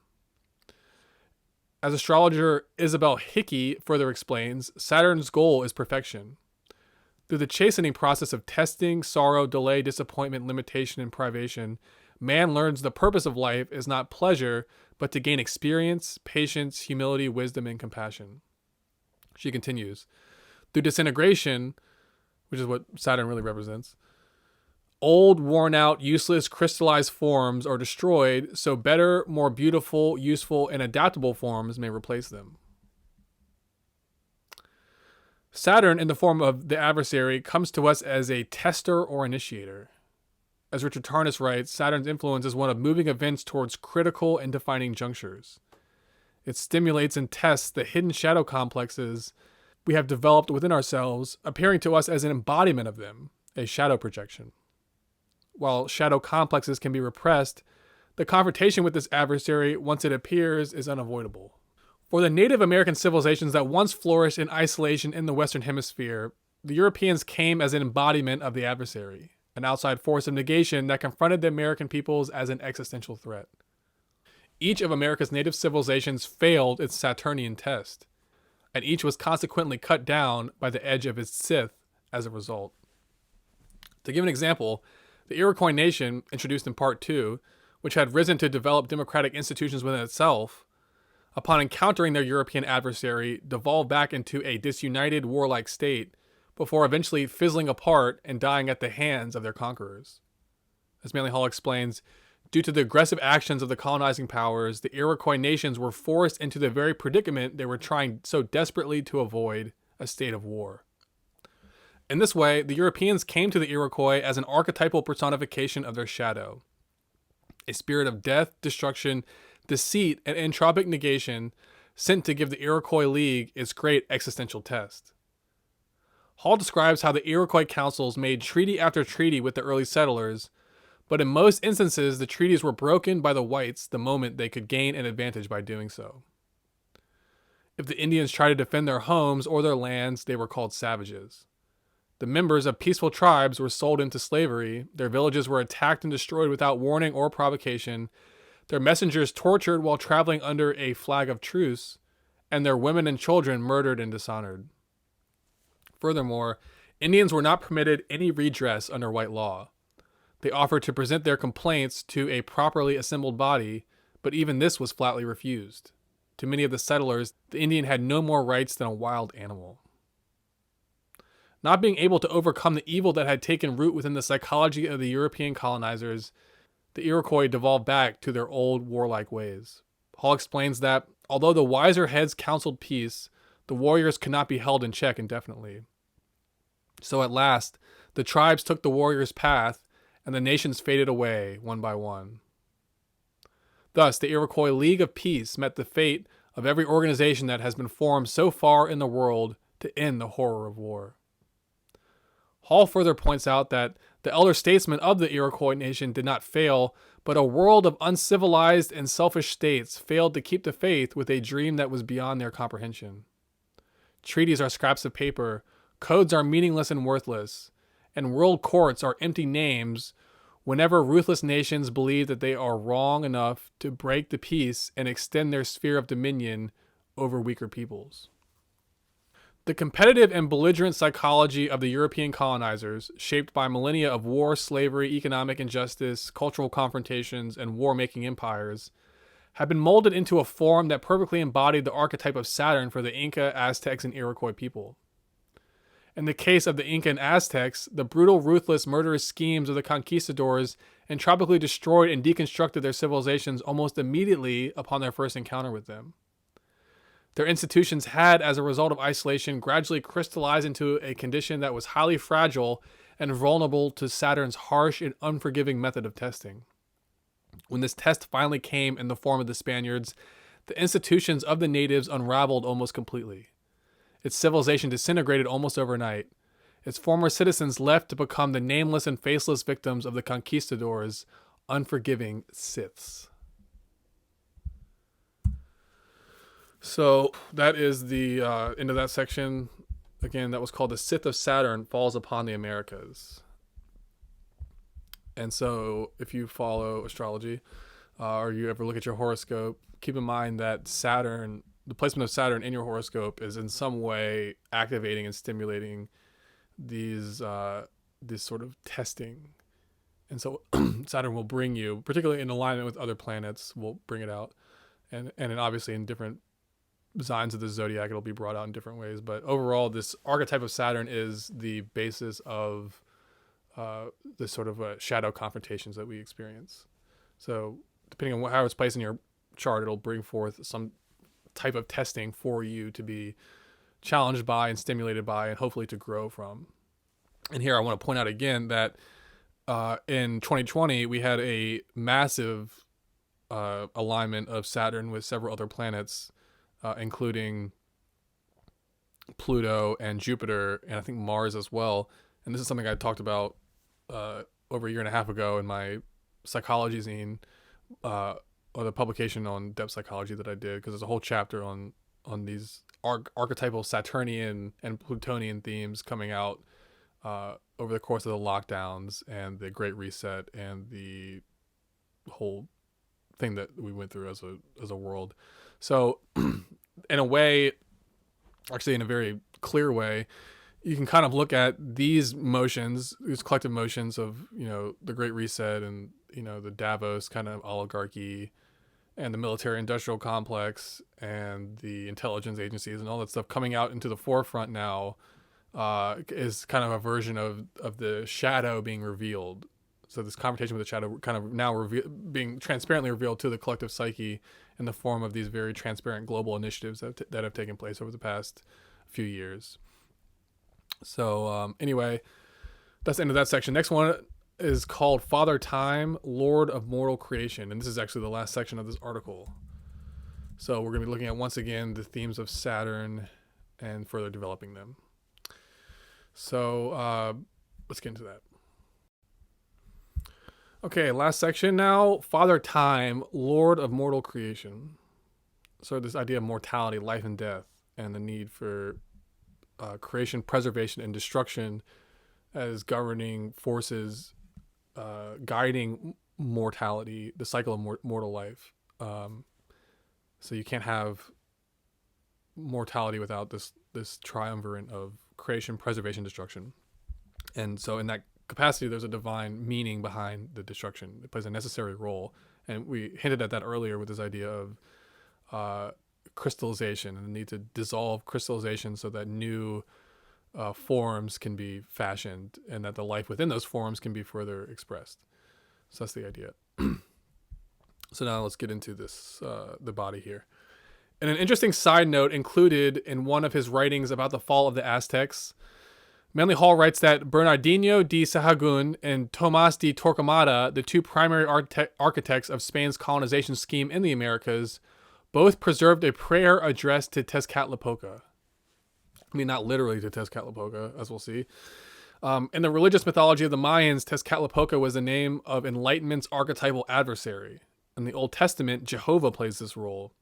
Speaker 1: As astrologer Isabel Hickey further explains, Saturn's goal is perfection. Through the chastening process of testing, sorrow, delay, disappointment, limitation, and privation, man learns the purpose of life is not pleasure, but to gain experience, patience, humility, wisdom, and compassion. She continues, through disintegration, which is what Saturn really represents, old, worn out, useless, crystallized forms are destroyed, so better, more beautiful, useful, and adaptable forms may replace them. Saturn, in the form of the adversary, comes to us as a tester or initiator. As Richard Tarnest writes, Saturn's influence is one of moving events towards critical and defining junctures. It stimulates and tests the hidden shadow complexes we have developed within ourselves, appearing to us as an embodiment of them, a shadow projection. While shadow complexes can be repressed, the confrontation with this adversary, once it appears, is unavoidable. For the Native American civilizations that once flourished in isolation in the Western Hemisphere, the Europeans came as an embodiment of the adversary, an outside force of negation that confronted the American peoples as an existential threat. Each of America's native civilizations failed its Saturnian test, and each was consequently cut down by the edge of its Sith as a result. To give an example, the Iroquois nation, introduced in Part 2, which had risen to develop democratic institutions within itself, upon encountering their European adversary, devolved back into a disunited, warlike state before eventually fizzling apart and dying at the hands of their conquerors. As Manly Hall explains, due to the aggressive actions of the colonizing powers, the Iroquois nations were forced into the very predicament they were trying so desperately to avoid, a state of war. In this way, the Europeans came to the Iroquois as an archetypal personification of their shadow, a spirit of death, destruction, deceit, and entropic negation sent to give the Iroquois League its great existential test. Hall describes how the Iroquois councils made treaty after treaty with the early settlers, but in most instances the treaties were broken by the whites the moment they could gain an advantage by doing so. If the Indians tried to defend their homes or their lands, they were called savages. The members of peaceful tribes were sold into slavery, their villages were attacked and destroyed without warning or provocation, their messengers tortured while traveling under a flag of truce, and their women and children murdered and dishonored. Furthermore, Indians were not permitted any redress under white law. They offered to present their complaints to a properly assembled body, but even this was flatly refused. To many of the settlers, the Indian had no more rights than a wild animal. Not being able to overcome the evil that had taken root within the psychology of the European colonizers, the Iroquois devolved back to their old warlike ways. Hall explains that, although the wiser heads counseled peace, the warriors could not be held in check indefinitely. So at last, the tribes took the warriors' path, and the nations faded away one by one. Thus, the Iroquois League of Peace met the fate of every organization that has been formed so far in the world to end the horror of war. Hall further points out that the elder statesmen of the Iroquois nation did not fail, but a world of uncivilized and selfish states failed to keep the faith with a dream that was beyond their comprehension. Treaties are scraps of paper, codes are meaningless and worthless, and world courts are empty names whenever ruthless nations believe that they are wrong enough to break the peace and extend their sphere of dominion over weaker peoples. The competitive and belligerent psychology of the European colonizers, shaped by millennia of war, slavery, economic injustice, cultural confrontations, and war-making empires, had been molded into a form that perfectly embodied the archetype of Saturn for the Inca, Aztecs, and Iroquois people. In the case of the Inca and Aztecs, the brutal, ruthless, murderous schemes of the conquistadors entropically destroyed and deconstructed their civilizations almost immediately upon their first encounter with them. Their institutions had, as a result of isolation, gradually crystallized into a condition that was highly fragile and vulnerable to Saturn's harsh and unforgiving method of testing. When this test finally came in the form of the Spaniards, the institutions of the natives unraveled almost completely. Its civilization disintegrated almost overnight. Its former citizens left to become the nameless and faceless victims of the conquistadors' unforgiving Siths. So that is the end of that section. Again, that was called The Sith of Saturn Falls Upon the Americas. And so if you follow astrology or you ever look at your horoscope, keep in mind that Saturn, the placement of Saturn in your horoscope is in some way activating and stimulating these this sort of testing. And so Saturn will bring you, particularly in alignment with other planets, will bring it out. And obviously in different signs of the zodiac, it'll be brought out in different ways. But overall, this archetype of Saturn is the basis of the sort of shadow confrontations that we experience. So depending on how it's placed in your chart, it'll bring forth some type of testing for you to be challenged by and stimulated by and hopefully to grow from. And here I want to point out again that in 2020, we had a massive alignment of Saturn with several other planets, including Pluto and Jupiter, and I think Mars as well. And this is something I talked about over a year and a half ago in my psychology zine, or the publication on depth psychology that I did, because there's a whole chapter on these archetypal Saturnian and Plutonian themes coming out over the course of the lockdowns and the Great Reset and the whole thing that we went through as a world. So in a way, actually in a very clear way, you can kind of look at these motions, these collective motions of, the Great Reset and, the Davos kind of oligarchy and the military industrial complex and the intelligence agencies and all that stuff coming out into the forefront now, is kind of a version of the shadow being revealed. So this confrontation with the shadow kind of now being transparently revealed to the collective psyche in the form of these very transparent global initiatives that have taken place over the past few years. So anyway, that's the end of that section. Next one is called Father Time, Lord of Mortal Creation. And this is actually the last section of this article. So we're going to be looking at, once again, the themes of Saturn and further developing them. So let's get into that. Okay, last section now. Father Time, Lord of Mortal Creation. So this idea of mortality, life and death, and the need for creation, preservation, and destruction as governing forces guiding mortality, the cycle of mortal life. So you can't have mortality without this triumvirate of creation, preservation, destruction. And so in that capacity, there's a divine meaning behind the destruction. It plays a necessary role. And we hinted at that earlier with this idea of crystallization and the need to dissolve crystallization so that new forms can be fashioned and that the life within those forms can be further expressed. So that's the idea. So now let's get into this, the body here. And an interesting side note included in one of his writings about the fall of the Aztecs, Manly Hall writes that Bernardino de Sahagún and Tomás de Torquemada, the two primary architects of Spain's colonization scheme in the Americas, both preserved a prayer addressed to Tezcatlipoca. I mean, not literally to Tezcatlipoca, as we'll see. In the religious mythology of the Mayans, Tezcatlipoca was the name of Enlightenment's archetypal adversary. In the Old Testament, Jehovah plays this role.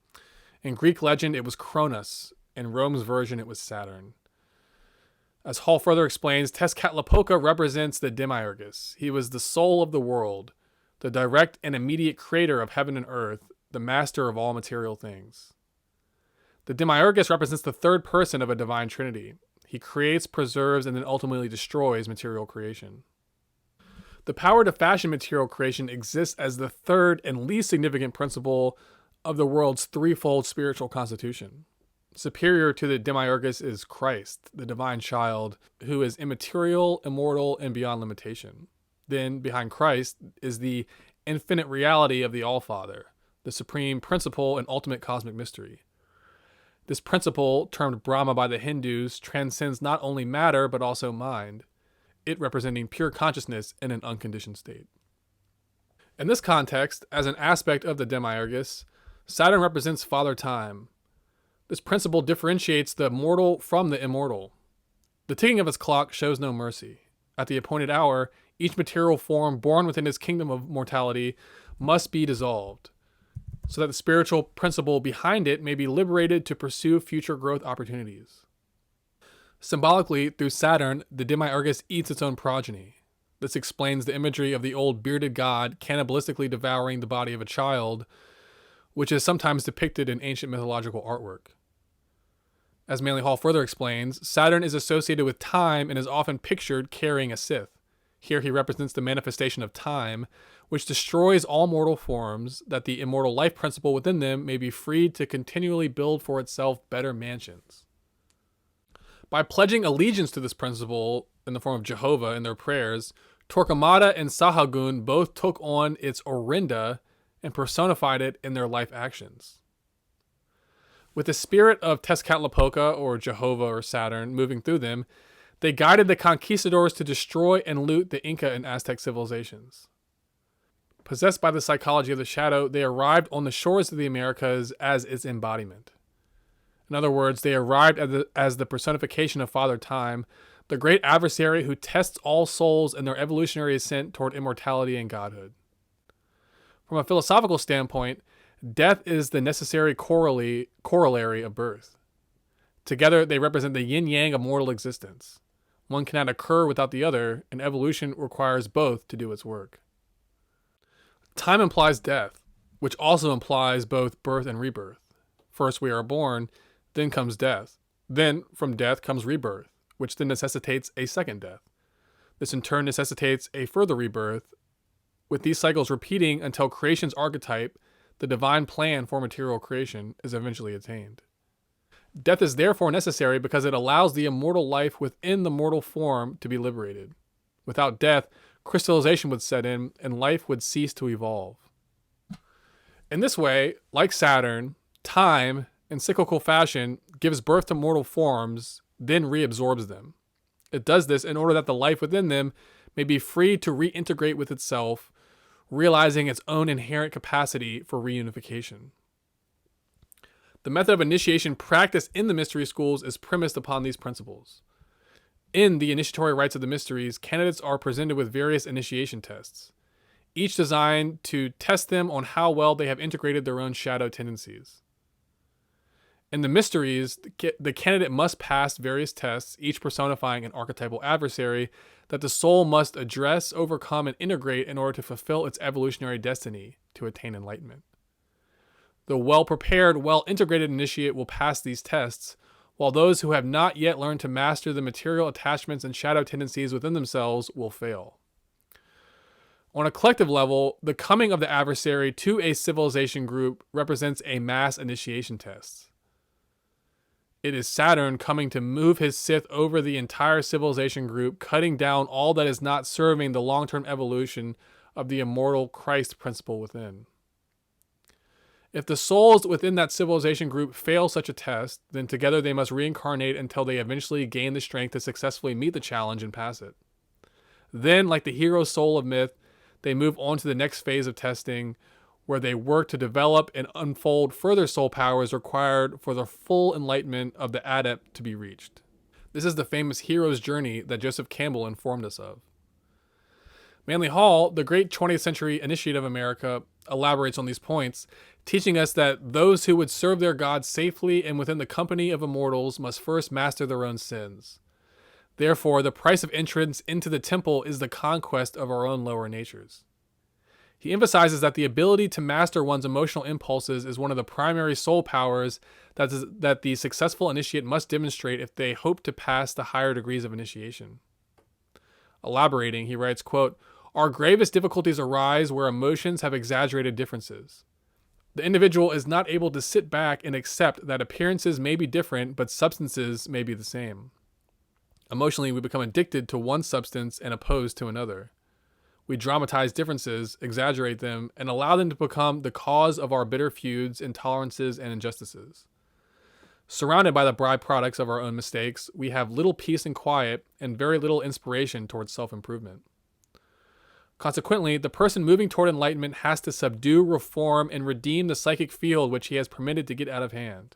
Speaker 1: In Greek legend, it was Cronus. In Rome's version, it was Saturn. As Hall further explains, Tezcatlipoca represents the Demiurgus. He was the soul of the world, the direct and immediate creator of heaven and earth, the master of all material things. The Demiurgus represents the third person of a divine trinity. He creates, preserves, and then ultimately destroys material creation. The power to fashion material creation exists as the third and least significant principle of the world's threefold spiritual constitution. Superior to the Demiurgus is Christ, the divine child, who is immaterial, immortal, and beyond limitation. Then, behind Christ, is the infinite reality of the All-Father, the supreme principle and ultimate cosmic mystery. This principle, termed Brahma by the Hindus, transcends not only matter but also mind, it representing pure consciousness in an unconditioned state. In this context, as an aspect of the Demiurgus, Saturn represents Father Time. This principle differentiates the mortal from the immortal. The ticking of its clock shows no mercy. At the appointed hour, each material form born within his kingdom of mortality must be dissolved, so that the spiritual principle behind it may be liberated to pursue future growth opportunities. Symbolically, through Saturn, the Demiurgus eats its own progeny. This explains the imagery of the old bearded god cannibalistically devouring the body of a child, which is sometimes depicted in ancient mythological artwork. As Manly Hall further explains, Saturn is associated with time and is often pictured carrying a scythe. Here he represents the manifestation of time, which destroys all mortal forms, that the immortal life principle within them may be freed to continually build for itself better mansions. By pledging allegiance to this principle in the form of Jehovah in their prayers, Torquemada and Sahagún both took on its Orinda and personified it in their life actions. With the spirit of Tezcatlipoca, or Jehovah or Saturn, moving through them, they guided the conquistadors to destroy and loot the Inca and Aztec civilizations. Possessed by the psychology of the shadow, they arrived on the shores of the Americas as its embodiment. In other words, they arrived as the personification of Father Time, the great adversary who tests all souls in their evolutionary ascent toward immortality and godhood. From a philosophical standpoint, death is the necessary corollary of birth. Together, they represent the yin-yang of mortal existence. One cannot occur without the other, and evolution requires both to do its work. Time implies death, which also implies both birth and rebirth. First we are born, then comes death. Then, from death comes rebirth, which then necessitates a second death. This in turn necessitates a further rebirth, with these cycles repeating until creation's archetype, the divine plan for material creation, is eventually attained. Death is therefore necessary because it allows the immortal life within the mortal form to be liberated. Without death, crystallization would set in and life would cease to evolve. In this way, like Saturn, time, in cyclical fashion, gives birth to mortal forms, then reabsorbs them. It does this in order that the life within them may be free to reintegrate with itself, realizing its own inherent capacity for reunification. The method of initiation practiced in the mystery schools is premised upon these principles. In the initiatory rites of the mysteries, candidates are presented with various initiation tests, each designed to test them on how well they have integrated their own shadow tendencies. In the mysteries, the candidate must pass various tests, each personifying an archetypal adversary that the soul must address, overcome, and integrate in order to fulfill its evolutionary destiny to attain enlightenment. The well-prepared, well-integrated initiate will pass these tests, while those who have not yet learned to master the material attachments and shadow tendencies within themselves will fail. On a collective level, the coming of the adversary to a civilization group represents a mass initiation test. It is Saturn coming to move his Sith over the entire civilization group, cutting down all that is not serving the long-term evolution of the immortal Christ principle within. If the souls within that civilization group fail such a test, then together they must reincarnate until they eventually gain the strength to successfully meet the challenge and pass it. Then, like the hero soul of myth, they move on to the next phase of testing, where they work to develop and unfold further soul powers required for the full enlightenment of the adept to be reached. This is the famous hero's journey that Joseph Campbell informed us of. Manly Hall, the great 20th century initiate of America, elaborates on these points, teaching us that those who would serve their God safely and within the company of immortals must first master their own sins. Therefore, the price of entrance into the temple is the conquest of our own lower natures. He emphasizes that the ability to master one's emotional impulses is one of the primary soul powers that the successful initiate must demonstrate if they hope to pass the higher degrees of initiation. Elaborating, he writes, quote, "Our gravest difficulties arise where emotions have exaggerated differences. The individual is not able to sit back and accept that appearances may be different, but substances may be the same. Emotionally, we become addicted to one substance and opposed to another. We dramatize differences, exaggerate them, and allow them to become the cause of our bitter feuds, intolerances, and injustices. Surrounded by the byproducts of our own mistakes, we have little peace and quiet and very little inspiration towards self-improvement. Consequently, the person moving toward enlightenment has to subdue, reform, and redeem the psychic field which he has permitted to get out of hand.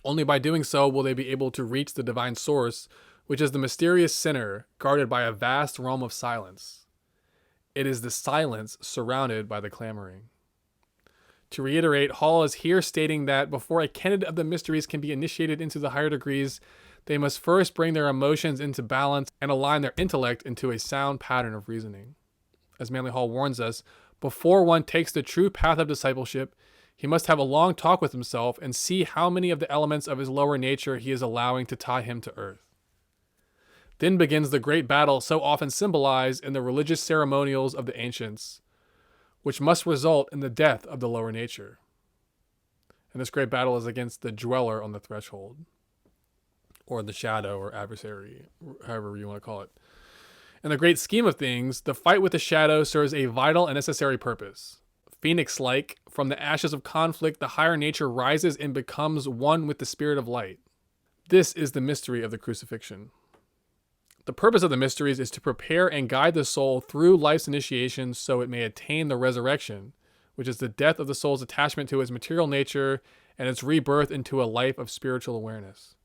Speaker 1: Only by doing so will they be able to reach the divine source, which is the mysterious center guarded by a vast realm of silence. It is the silence surrounded by the clamoring." To reiterate, Hall is here stating that before a candidate of the mysteries can be initiated into the higher degrees, they must first bring their emotions into balance and align their intellect into a sound pattern of reasoning. As Manly Hall warns us, before one takes the true path of discipleship, he must have a long talk with himself and see how many of the elements of his lower nature he is allowing to tie him to earth. Then begins the great battle so often symbolized in the religious ceremonials of the ancients, which must result in the death of the lower nature. And this great battle is against the dweller on the threshold, or the shadow or adversary, however you want to call it. In the great scheme of things, the fight with the shadow serves a vital and necessary purpose. Phoenix-like, from the ashes of conflict, the higher nature rises and becomes one with the spirit of light. This is the mystery of the crucifixion. The purpose of the mysteries is to prepare and guide the soul through life's initiation so it may attain the resurrection, which is the death of the soul's attachment to its material nature and its rebirth into a life of spiritual awareness.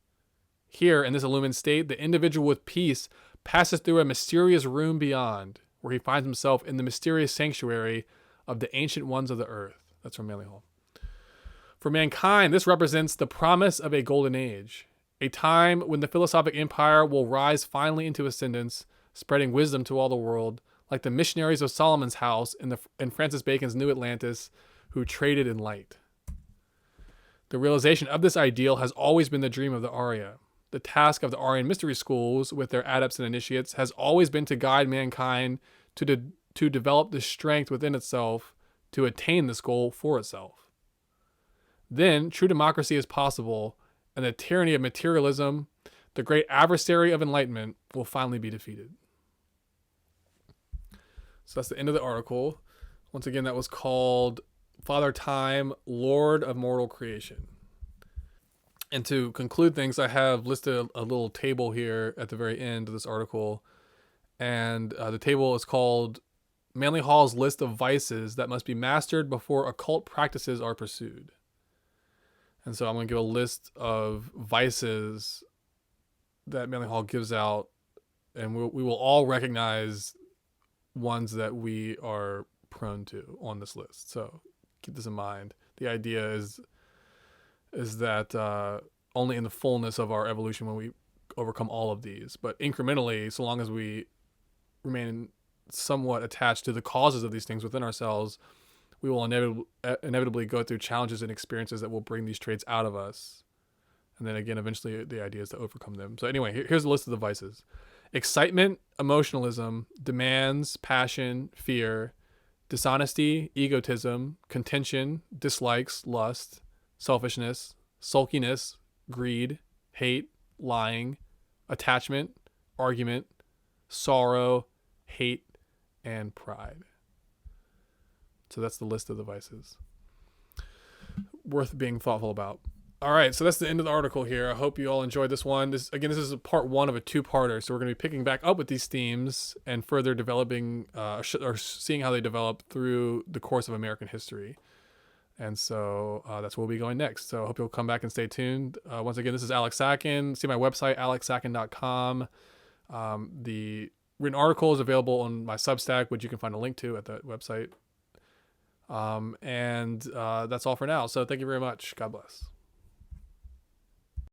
Speaker 1: Here, in this illumined state, the individual with peace passes through a mysterious room beyond, where he finds himself in the mysterious sanctuary of the ancient ones of the earth. That's from Manly Hall. For mankind, this represents the promise of a golden age, a time when the philosophic empire will rise finally into ascendance, spreading wisdom to all the world, like the missionaries of Solomon's house in Francis Bacon's New Atlantis, who traded in light. The realization of this ideal has always been the dream of the Arya. The task of the Aryan mystery schools, with their adepts and initiates, has always been to guide mankind to develop the strength within itself to attain this goal for itself. Then, true democracy is possible, and the tyranny of materialism, the great adversary of enlightenment, will finally be defeated. So that's the end of the article. Once again, that was called Father Time, Lord of Mortal Creation. And to conclude things, I have listed a little table here at the very end of this article. And the table is called Manly Hall's List of Vices that must be mastered before occult practices are pursued. And so I'm going to give a list of vices that Manly Hall gives out, and we will all recognize ones that we are prone to on this list. So keep this in mind. The idea is that only in the fullness of our evolution, when we overcome all of these, but incrementally, so long as we remain somewhat attached to the causes of these things within ourselves, we will inevitably go through challenges and experiences that will bring these traits out of us. And then again, eventually the idea is to overcome them. So anyway, here's a list of the vices: excitement, emotionalism, demands, passion, fear, dishonesty, egotism, contention, dislikes, lust, selfishness, sulkiness, greed, hate, lying, attachment, argument, sorrow, hate, and pride. So that's the list of the vices. Worth being thoughtful about. All right, so that's the end of the article here. I hope you all enjoyed this one. This is a part one of a two-parter, so we're going to be picking back up with these themes and further developing or seeing how they develop through the course of American history. And so that's where we'll be going next. So I hope you'll come back and stay tuned. Once again, this is Alex Sacken. See my website, alexsacken.com. The written article is available on my Substack, which you can find a link to at that website. And that's all for now. So thank you very much. God bless.